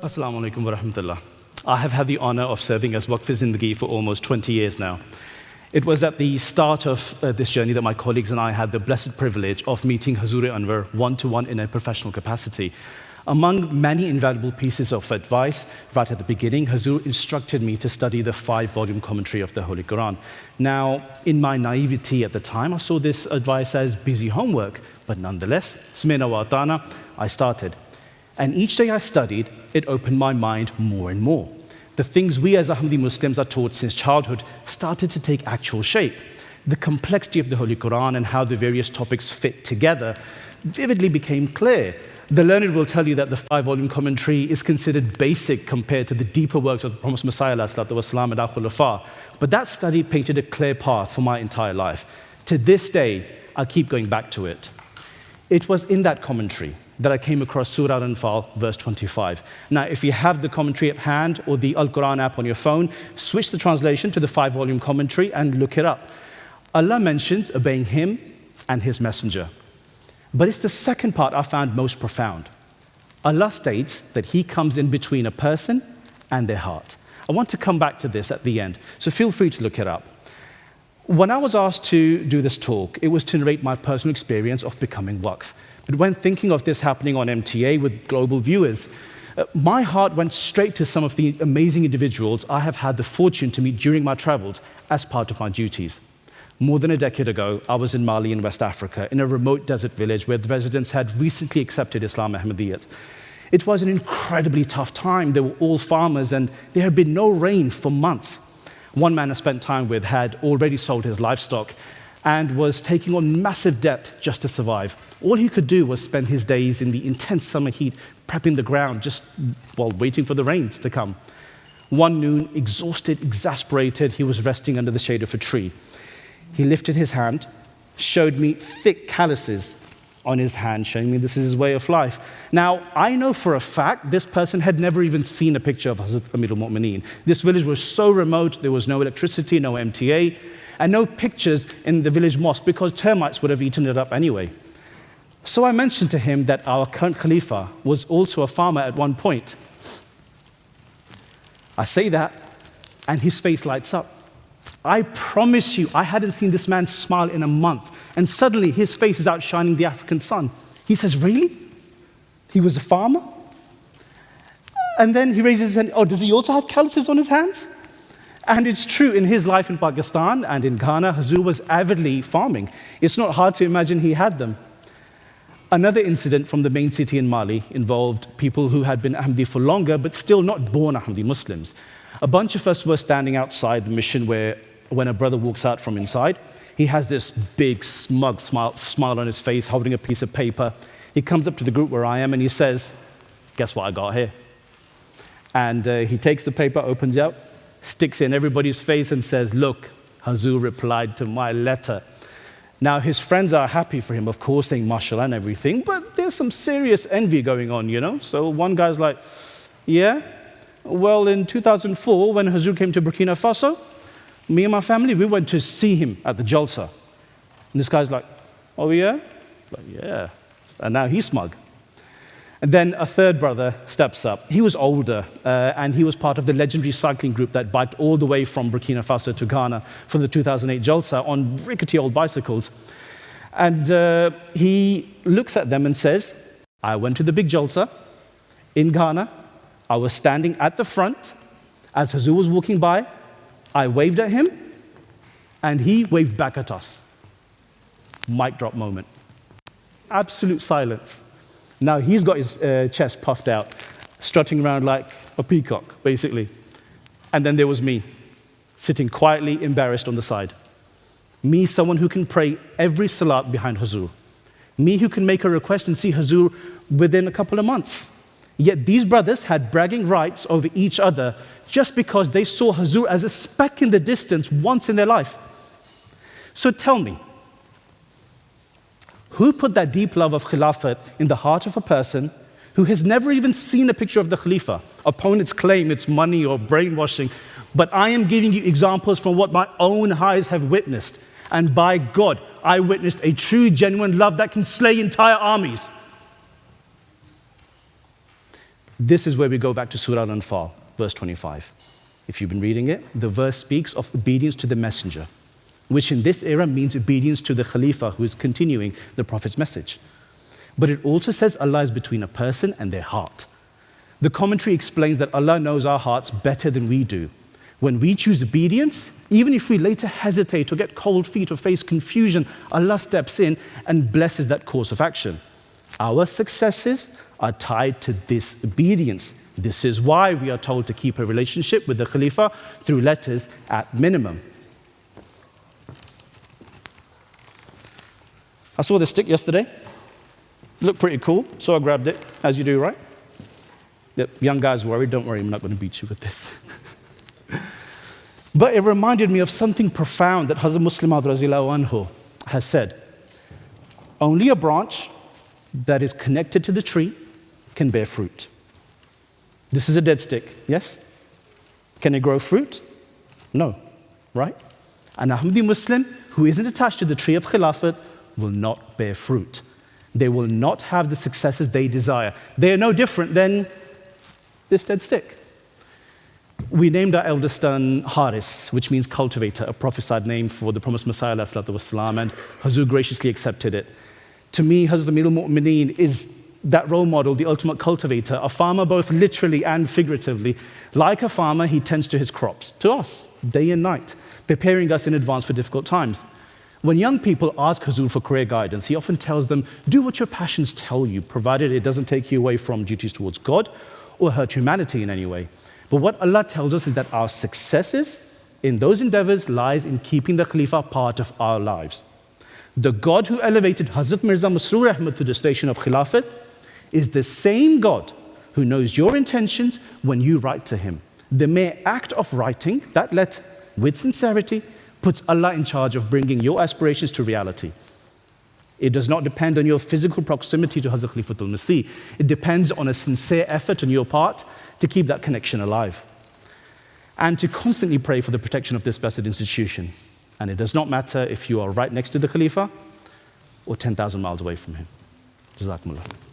Assalamu alaikum wa rahmatullah. I have had the honor of serving as Waqf Zindagi for almost 20 years now. It was at the start of this journey that my colleagues and I had the blessed privilege of meeting Hazur Anwar one-to-one in a professional capacity. Among many invaluable pieces of advice, right at the beginning, Hazur instructed me to study the 5-volume commentary of the Holy Quran. Now, in my naivety at the time, I saw this advice as busy homework, but nonetheless, Smina wa Atana, I started. And each day I studied, it opened my mind more and more. The things we as Ahmadi Muslims are taught since childhood started to take actual shape. The complexity of the Holy Quran and how the various topics fit together vividly became clear. The learned will tell you that the 5-volume commentary is considered basic compared to the deeper works of the Promised Messiah ﷺ and Al-Khulafa. But that study painted a clear path for my entire life. To this day, I keep going back to it. It was in that commentary that I came across Surah Al-Anfal, verse 25. Now, if you have the commentary at hand or the Al-Quran app on your phone, switch the translation to the 5-volume commentary and look it up. Allah mentions obeying Him and His Messenger. But it's the second part I found most profound. Allah states that He comes in between a person and their heart. I want to come back to this at the end, so feel free to look it up. When I was asked to do this talk, it was to narrate my personal experience of becoming Waqf. But when thinking of this happening on MTA with global viewers, my heart went straight to some of the amazing individuals I have had the fortune to meet during my travels as part of my duties. More than a decade ago, I was in Mali in West Africa, in a remote desert village where the residents had recently accepted Islam Ahmadiyyat. It was an incredibly tough time. They were all farmers and there had been no rain for months. One man I spent time with had already sold his livestock and was taking on massive debt just to survive. All he could do was spend his days in the intense summer heat, prepping the ground just while waiting for the rains to come. One noon, exhausted, exasperated, he was resting under the shade of a tree. He lifted his hand, showed me thick calluses on his hand, showing me this is his way of life. Now, I know for a fact this person had never even seen a picture of Hazrat Amir al-Mu'mineen. This village was so remote, there was no electricity, no MTA, and no pictures in the village mosque because termites would have eaten it up anyway. So I mentioned to him that our current Khalifa was also a farmer at one point. I say that, and his face lights up. I promise you, I hadn't seen this man smile in a month, and suddenly his face is outshining the African sun. He says, really? He was a farmer? And then he raises his hand, oh, does he also have calluses on his hands? And it's true, in his life in Pakistan and in Ghana, Hazur was avidly farming. It's not hard to imagine he had them. Another incident from the main city in Mali involved people who had been Ahmadi for longer, but still not born Ahmadi Muslims. A bunch of us were standing outside the mission where, when a brother walks out from inside, he has this big, smug smile on his face, holding a piece of paper. He comes up to the group where I am and he says, guess what I got here? And he takes the paper, opens it up, sticks it in everybody's face and says, look, Hazur replied to my letter. Now, his friends are happy for him, of course, saying mashallah and everything, but there's some serious envy going on, you know? So one guy's like, yeah, well, in 2004, when Hazur came to Burkina Faso, me and my family, we went to see him at the Jalsa. And this guy's like, oh yeah? Like, yeah. And now he's smug. And then a third brother steps up. He was older, and he was part of the legendary cycling group that biked all the way from Burkina Faso to Ghana for the 2008 Jalsa on rickety old bicycles. And he looks at them and says, I went to the big Jalsa in Ghana. I was standing at the front. As Hazur was walking by, I waved at him, and he waved back at us. Mic drop moment. Absolute silence. Now he's got his chest puffed out, strutting around like a peacock, basically. And then there was me, sitting quietly embarrassed on the side. Me, someone who can pray every salat behind Hazur. Me who can make a request and see Hazur within a couple of months. Yet these brothers had bragging rights over each other just because they saw Hazur as a speck in the distance once in their life. So tell me, who put that deep love of Khilafat in the heart of a person who has never even seen a picture of the Khalifa? Opponents claim it's money or brainwashing, but I am giving you examples from what my own eyes have witnessed. And by God, I witnessed a true, genuine love that can slay entire armies. This is where we go back to Surah Al-Anfal, verse 25. If you've been reading it, the verse speaks of obedience to the messenger, which in this era means obedience to the Khalifa who is continuing the Prophet's message. But it also says Allah is between a person and their heart. The commentary explains that Allah knows our hearts better than we do. When we choose obedience, even if we later hesitate or get cold feet or face confusion, Allah steps in and blesses that course of action. Our successes are tied to this obedience. This is why we are told to keep a relationship with the Khalifa through letters at minimum. I saw this stick yesterday. Looked pretty cool, so I grabbed it, as you do, right? The young guy's worried. Don't worry, I'm not going to beat you with this. But it reminded me of something profound that Hazrat Muslim Maud Radhiyallahu Anhu has said. Only a branch that is connected to the tree can bear fruit. This is a dead stick, yes? Can it grow fruit? No, right? An Ahmadi Muslim who isn't attached to the tree of Khilafat will not bear fruit. They will not have the successes they desire. They are no different than this dead stick. We named our eldest son Haris, which means cultivator, a prophesied name for the promised Messiah, ﷺ, and Hazur graciously accepted it. To me, Hazrat Amir al-Mu'mineen is that role model, the ultimate cultivator, a farmer both literally and figuratively. Like a farmer, he tends to his crops, to us, day and night, preparing us in advance for difficult times. When young people ask Hazur for career guidance, he often tells them, do what your passions tell you, provided it doesn't take you away from duties towards God or hurt humanity in any way. But what Allah tells us is that our successes in those endeavors lies in keeping the Khalifa part of our lives. The God who elevated Hazrat Mirza Masroor Ahmad to the station of Khilafat is the same God who knows your intentions when you write to him. The mere act of writing that letter with sincerity puts Allah in charge of bringing your aspirations to reality. It does not depend on your physical proximity to Hazrat Khalifatul Masih. It depends on a sincere effort on your part to keep that connection alive and to constantly pray for the protection of this blessed institution. And it does not matter if you are right next to the Khalifa or 10,000 miles away from him. Jazakumullah.